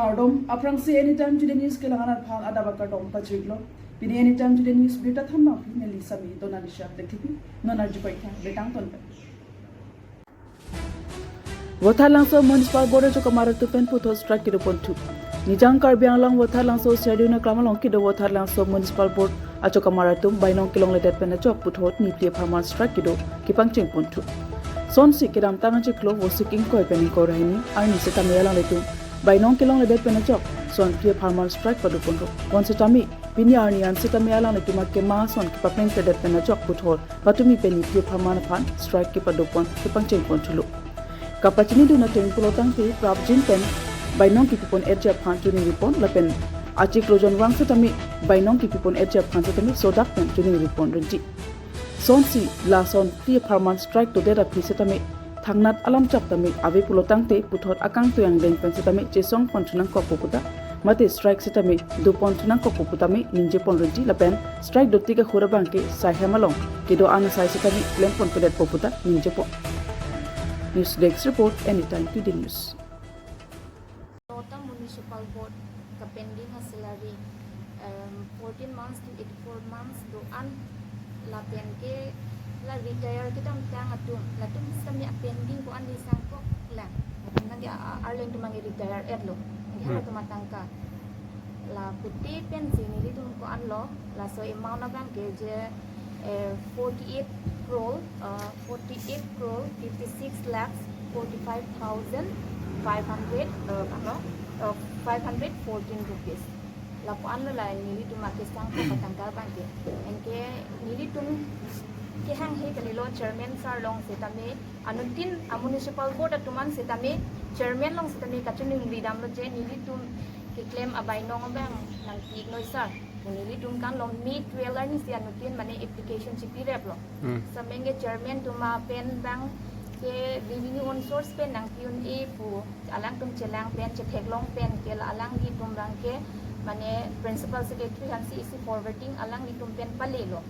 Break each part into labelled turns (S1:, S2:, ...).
S1: Kardom aprangsi anytime to the news kelangan phal adaba kardom pachiglo pini anytime to the news beta thamma phi neli sami donalisha dekhipi nonarji paikha betang ton Wathalangso municipal board jo kamara to pen putho strike kido pontu Nijang karbiang lang Wathalangso schedule na klamalong kido Wathalangso municipal board acho kamara tum bainong kilong ledet pen chok puthot ni pie pharma strike kido kipang cheng pontu Son si kidam tangan chiklo wo siking koi pen ko rahini arni se tamiyalang letum bainong kilong ledet pen chok son pie pharma strike padu pontu kon se tami pini arni an se tamiyalang letum ke ma son ki papeng ledet pen chok puthot patumi pen pie pharma na phan strike ki padu pon kipang cheng pontu lo Kapachini do na teng pulotang ti prabjin pen bainong ki pipon edja phan tuning ripon lapen achi klojon wang satami bainong ki pipon edja phan satami sodak pen tuning ripon renji sonsi la son ti pharman strike to dera phi satami thangnat alam chak tami ave pulotang te puthot akang tuyang deng pen satami chesong ponchunang ko puputa mate strike satami du ponchunang ko puputami ninje pon renji lapen strike dotti ka khurabang ke sahemalong kido ana sai satami klem pon pedet puputa ninje pon News Desk report anytime to the news.
S2: Tota Municipal Board ka pending nga salary 14 months to 84 months do an la pen ke la retire kita tang atum la tum sami pending ko an lisang ko la nang arlen tumang retire etlo ngi ha tumatang ka la puti pension ni tum ko an lo la so amount na bang ke je 48 crore 56 lakhs 45,500 514 rupees la po an la nili tu makisang ko patanggal bangke enke nili tum ke hang he kalilo chairman sar long setame anutin municipal board atuman setame chairman long setame katuning ridam lo je nili tum ke claim abai nong bang nang pig noi sar nili tum kan long meet trailer ni sian nutin mane application chipi rep lo sa menge chairman tuma pen bang ke revenue on source pen nang piun e pu alang tum chelang pen che theklong pen ke la alang di tum rang ke mane principal secretary hansi isi forwarding alang di tum pen palelo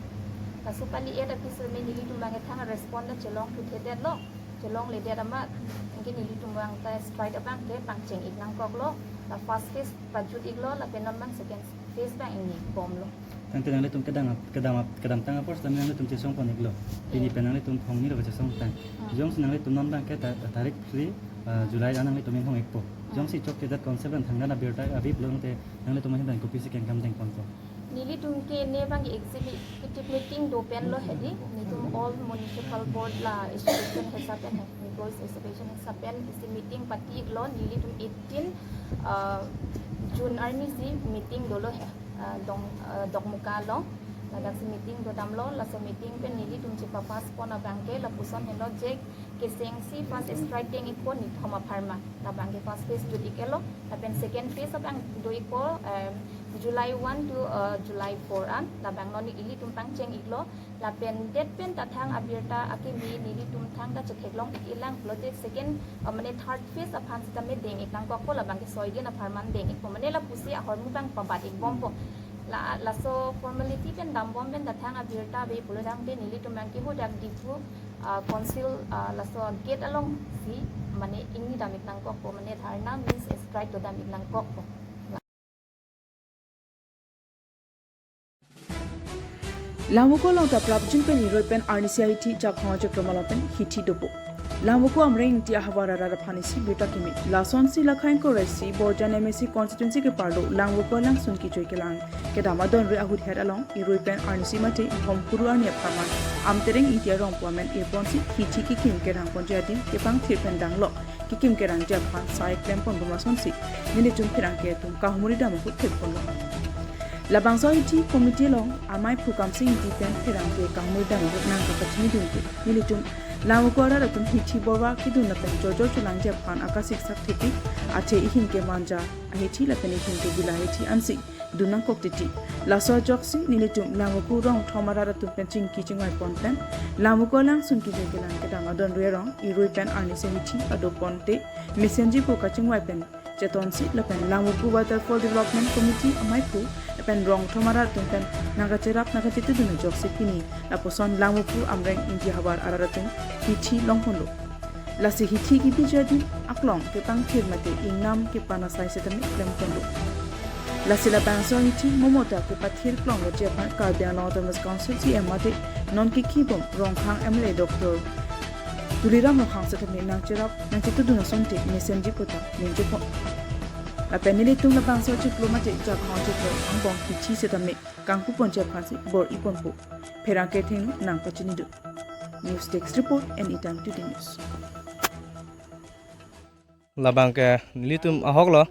S2: kasu pali e officer me nili tum bang thang respond chelong to thedet lo chelong le det ama engke nili tum bang ta strike abang ke pangcheng ik nang kok lo la first phase pajut ik lo la penon man second phase bang ini bom lo
S3: tang tenang le tum kadam tang apor samang le tum chesong pon iglo ini penang le tum thong ni ro chesong tang jong sinang le tum non bang ke tarik 3 July anang le tum hong ekpo jong si chok ke dat concept an thangna na berta abi blong te nang le tum hin dan copy se ken kam teng pon ko
S2: nili tum ke ne bang executive meeting do pen lo hedi ni tum all municipal board la institution hesapen hai ni boys exhibition hesapen isi meeting pati lo nili tum 18 June arni si meeting do lo hai dok muka lo lagang si meeting do dam lo la sa meeting pen nili tum chi papas pon abangke la puson hello jek ke seng si first striking ipon ni thoma pharma la bangke first phase jud ikelo la pen second phase abang do iko July 1 to July 4 an la bang non ili tum pang cheng iklo la pen det pen ta thang abirta akimi nili tum thang da cheklong ilang project second mane third phase aphan sa me deng iklang ko la bangke soige na pharman deng ik mane la pusi ahor mu bang pabat ik bompo la so formality pen dam bom pen da thang abirta be pulodang te nili tum bang ki ho dak dipu council la so get along si mane ingni damit nang ko mane dharna means strike to damit nang ko
S1: Lamuko long ta prabjin pen iroi pen RNCIT jakhawa jakromala pen hithi dopo Lamuko amreng ti ahwara ra phanisi beta kimi lason si lakhain ko resi borjan MSC constituency ke pardo Lamuko lang sun ki joy kelang ke damadon re ahud head along iroi pen RNC mate homkuru arni pharman amtereng intia rong pwamen eponsi hithi ki kim ke rang ponjati ke pang thipen danglo ki kim ke rang ja phan sai klem pon buma sonsi nini chum phirang ke tum ka humuri dam ko thep pon Labangso iti komite long amai phukam sing dipen phirang ke kamui dang nang ka pachni dun ke nilitum lamuko ra tum hithi borwa kidun na pen jojo chulang je phan akasik sak thipi ache ihin ke manja ahethi la pen ihin ke bila hethi ansi dunang kok titi laso joksi nilitum lamuko rong thomara ra tum pen ching ki chingwai pon pen lamuko lang sun ki ke lang ke dang adon re rong iroi pen ani se hithi ado ponte messenger ko ka chingwai pen Chetonsi lapen Lamuku Waterfall Development Committee amai pu lapen rong thomara tumpen nagacherap nagatitu duna joksi kini laposon Lamuku amreng India habar araratun hithi longponlo lasi hithi ki bijadi aklong ke pang thir mate ingnam ke panasai setami klem kondo lasi la bangso hithi momota ke pathir klong lo japan Karbi Anglong Autonomous Council CMate non ki kibom rongkhang MLA Dr. Tuliram Rokhang setami nangcherap nangchitu duna sonte mesenji pota ninjepo la penili tung la bangso diplomate ja khonje pro ambong hithi setami kangpu ponche phansi bor iponpo pherangke thing nang pachinidu News Desk Report Anytime Today News.
S4: Labang ke nilitum ahok lo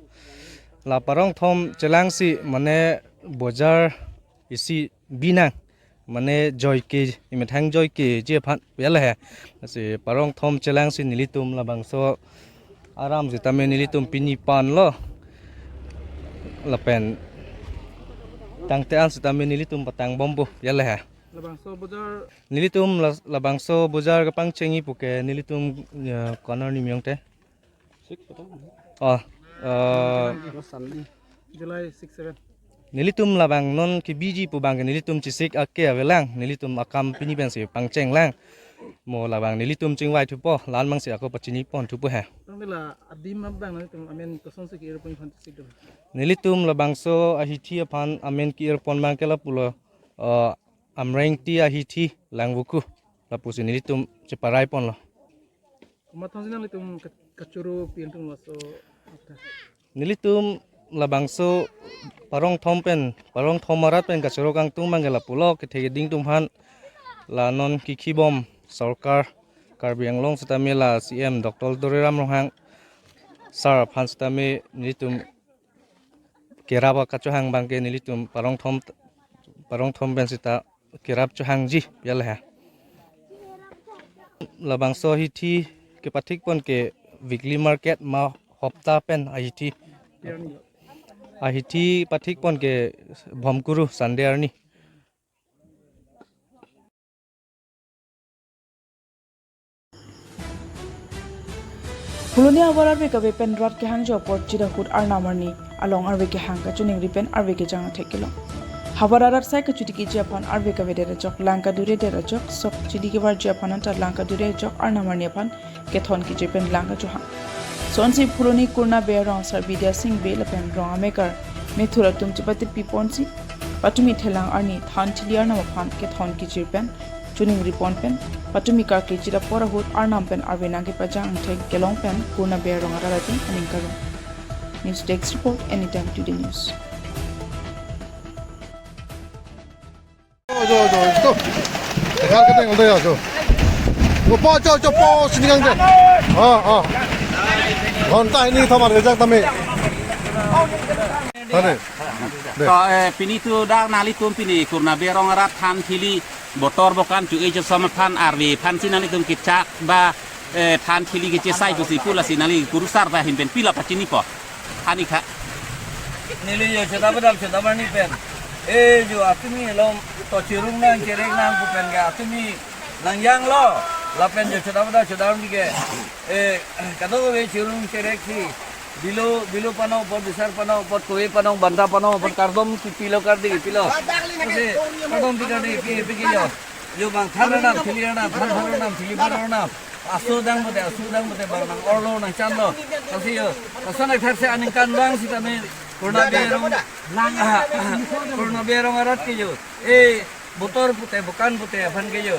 S4: la parong thom chelangsi mane bojar isi binang mane joy ke imethang joy ke je phan yala he se parong thom chelangsi nilitum labang so aram jitame nilitum pini pan lo lapen tangte an sitame nilitum patang bombo yala he
S5: Labangso Bazar
S4: nilitum labangso bojar kapang chengi puke nilitum corner ni myongte
S5: July 6-7
S4: nilitum labang non ki biji pu bang nilitum chisik akke avelang nilitum akam pini ben se pangcheng lang mo labang nilitum chingwai thu po lan mang se ako pachini pon thu pu ha
S5: Tangdela adim abang na tum amen toson se ki 0.56 do
S4: nilitum labang so ahithi aphan amen ki erpon bang kela pulo amreng ti ahithi langbuku lapu se nilitum cheparai pon lo
S5: Kumatong sinang tum kachuru pintung waso
S4: nilitum labang so parong thomarat pen kachoro kang tung mangela pulo ke thege ding tum han la non ki khibom sarkar Karbi Anglong setame la CM Dr. Tuliram Rokhang sar phan setame nilitum keraba kachuhang bangke nilitum parong thom ben sita kerap chuhang ji yal ha labang so hithi ke pathik pon ke weekly market ma hopta pen ahithi pathik pon ke bhomkuru sunday arni
S1: Pulunia awal arbe ka pen rat ke hangjo port chirahut arnamarni along arbe ke hang ka chuning ripen arbe ke jang thekilo Havararar sai ka chutiki Japan arbe ka vedera jok langka dure dera jok sok chidi ke bar Japan anta langka dure jok arnamarni apan ke thon ki Japan langka chuhang sonsi puloni kurna be rong sar vidya sing be lapen rong amekar methura tum chipati piponsi patumi thelang arni than thiliar na apan ke thon ki Japan chuning ripon pen patumi ka ke chira porahut arnam pen arbe nang ke pajang thek kelong pen kurna be rong araratin aninkaru News Desk Report Anytime Today News.
S6: stop. Dejar que tengo el dedo, yo. Yo, sinigang deh. Kontak ini sama rejak kami. Mana?
S7: Pini tu dah nali tum pini kurna berong rat than thili botor bokan ju ejo sama phan arve phan sinali tum kicak ba than thili ke sai tu si pula sinali kurusar ba hin pen pila pachini po hani kha
S8: nili yo cheta mani pen jo atumi lom to chirung nang cherek nang bukan ga atumi nang yang lo la pen jo cheta ni ke kado we chirung cherek si bilo panau pot besar panau pot kue panau banda panau pot kardom ki pilo kardi pilo se kardom pikar di piki yo bang thanana thilirana thilirana asudang bote barang orlo nang chanlo kasi yo asana tharse aninkan lang si tame kurna berong arat ke yo botor pute bukan pute aphan ke yo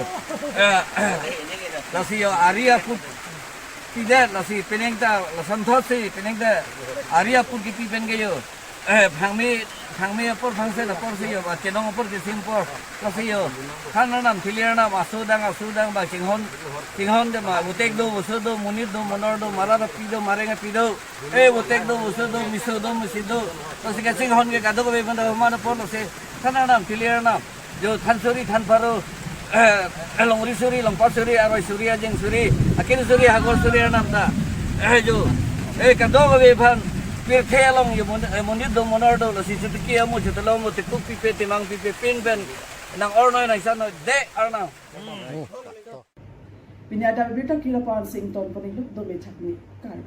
S8: lasi yo aria put tidak lasi penengta lasam those penengta aria put ki pen ke yo phangme apor phangse na por se yo ba chenong apor ke simpor lasi yo khananam thilianam asudang ba singhon de ma utek do usudo munir do monor do marara pido marenga pido utek do usudo misido lasi ka singhon ke kado ko benda mana por se khananam thilianam jo thansuri thanparo long suri aroi suri ajeng suri akin suri hagor suri nam ta jo kado ko ban pir thelong yo monir do monor do lasi chutki amu chutalo mo te kupi pe timang pipe pin ben nang ornoy nang sano de arna
S1: Pinyada berita kila pan sing ton paning do be chakni kai